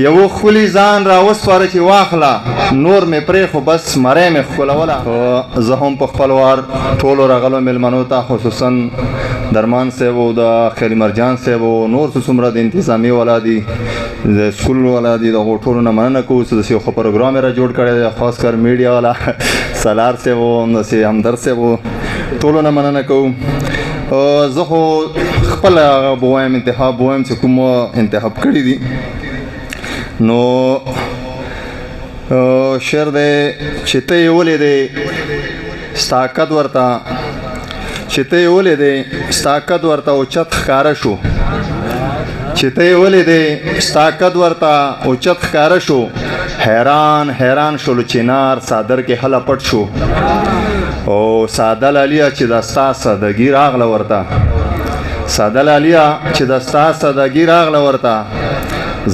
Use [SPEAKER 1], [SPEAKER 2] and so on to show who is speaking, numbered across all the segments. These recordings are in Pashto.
[SPEAKER 1] یو خولي ځان را وسپاره چې واخله نور مې پرې خو بس مری مې ښکلوله. زه هم په خپل وار ټولو راغلو مېلمنو ته خصوصا درمان صاحب او د خیري مرجان صاحب او نور څومره د انتظامي والا دي د سکول والا دي دغو ټولو نه مننه کوو چې داسې یو ښه پروګرام یې را جوړ کړی دی خاص کر میډیا والا سالار صاحب او همداسې همدرد صاحب ټولو نه مننه کوو. زه خو خپل هغه به وایم انتخاب به وایم چې کوم انتخاب کړي دي نو شعر دی چې ته یې ولیدې ستا قد ورته چې ته یې ولیدې ستا قد ورته اوچت ښکاره شو چې ته یې ولیدې ستا قد ورته اوچت ښکاره شو حیران حیران شولو چنار څادر کې هله پټ شو او ساده لاليه چې دا ستا سادګي راغله ورته ساده لاليه چې دا ستا سادګي راغله ورته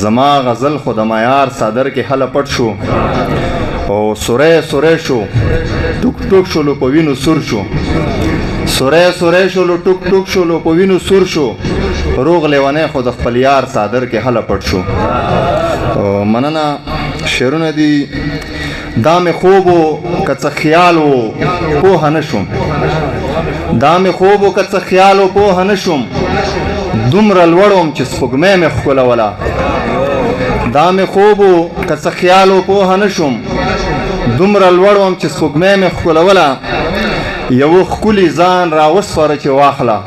[SPEAKER 1] زما غزل خو د معیار صادر کې هله پټ شو او سوری سوری شو ټوک ټوک شولو په وینو سور شو سوری سوری شولو ټوک ټوک شولو په وینو سور شو روغ لیونی خو د خپل یار صادر کې هله پټ شو. مننه شعرونه دي دا مې خوب و که څه خیال و پوهه نه شوم دا مې خوب و که څه خیال و پوهه نه شوم دومره لوړ وم چې سپوږمۍ مې ښکلوله دا مې خوب و که څه خیال و پوهه نه شوم دومره لوړ وم چې سپوږمۍ مې ښکلوله یو ښکلي ځان را وسپاره چې واخله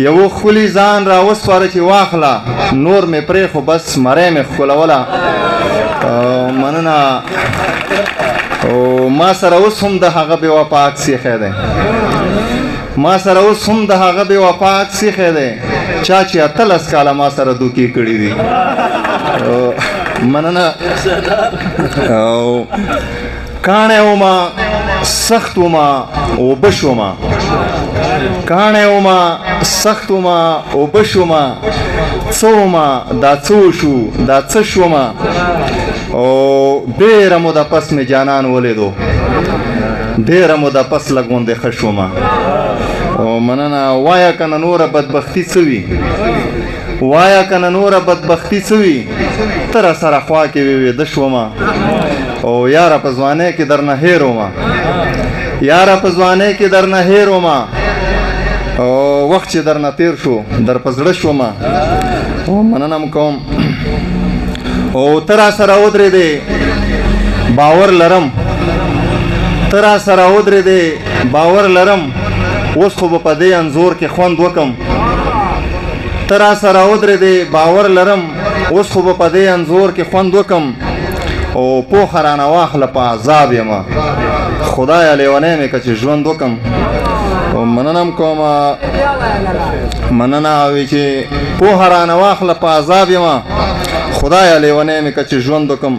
[SPEAKER 1] یو ښکلي ځان را وسپاره چې واخله نور مې پرې خو بس مری مې ښکلوله. مننه او ما سره اوس هم د هغه بې وفا عکس ایښی دی ما سره اوس هم د هغه بې وفا عکس ایښی دی چا چې 18 کاله ما سره دوکې کړي دي. مننه او کاڼی ومه سخت ومه اوبه شومه کاڼی ومه سخت ومه اوبه شومه څه ومه دا څه وشو دا څه شومه او ډېره موده پس مې جانان ولیدو ډېره موده پس لږ غوندې ښه شومه. او مننه وایه که نه نوره بدبختي څه وي وایه که نه نوره بدبختي څه وي ته را سره خوا کې ویده شومه او یاره په ځوانۍ کې در نه هېر ومه یاره په ځوانۍ کې در نه هېر ومه او وخت چې در نه تېر شو در په زړه شومه. او مننه م کوم او ته را سره ودرېدې باور لرم ته را سره ودرېدې باور لرم اوس خو به په دې انځور کې خوند وکم ته را سره ودرېدې باور لرم اوس خو به په دې انځور کې خوند وکم او پوخه رانه واخله په عذاب یمه خدایه لیونی مې که چې ژوند وکم. او مننه م کومه مننه وی چې پوهه رانه واخله په عذاب یمه خدایه لیونی مې که چې ژوند وکم.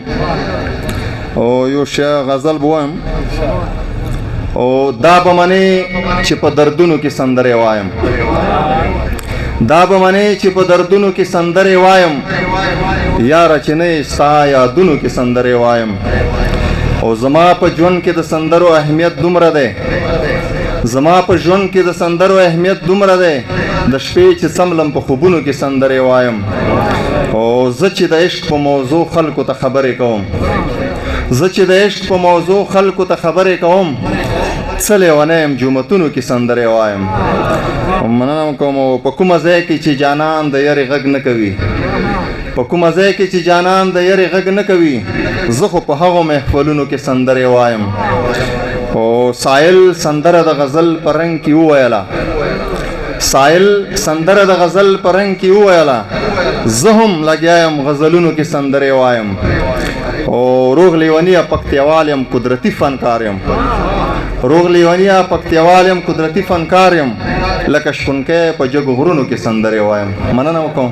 [SPEAKER 1] او یو غزل به وایم او دا به منې چې په دردونو کې سندرې وایم دا به منې چې په دردونو کې سندرې وایم یاره چې نه یې ستا یادونو کې سندرې وایم. او زما په ژوند کې د سندرو اهمیت دومره دی زما په ژوند کې د سندرو اهمیت دومره دی د شپې چې څملم په خوبونو کې سندرې وایم. او زه چې د عشق په موضوع خلکو ته خبرې کوم زه چې د عشق په موضوع خلکو ته خبرې کوم څه لیونی یم جومتونو کې سندرې وایم. مننه کوم په کومه ځای کې چې جانان د یارې غږ نه کوي په کومه ځای کې چې جانان د یارې غږ نه کوي زه خو په هغو محفلونو کې سندرې وایم. او سایل سندره د غزل په رنګ کې وویله سایل سندره د غزل په رنګ کې وویله زه هم لګیا یم غزلونو کې سندرې وایم. او روغ لیونیه پکتیوال یم قدرتي فنکار یم روغ لیونیه پکتیوال یم قدرتي فنکار یم لکه شپونکی په جګو غرونو کې سندرې وایم. مننه وکړم.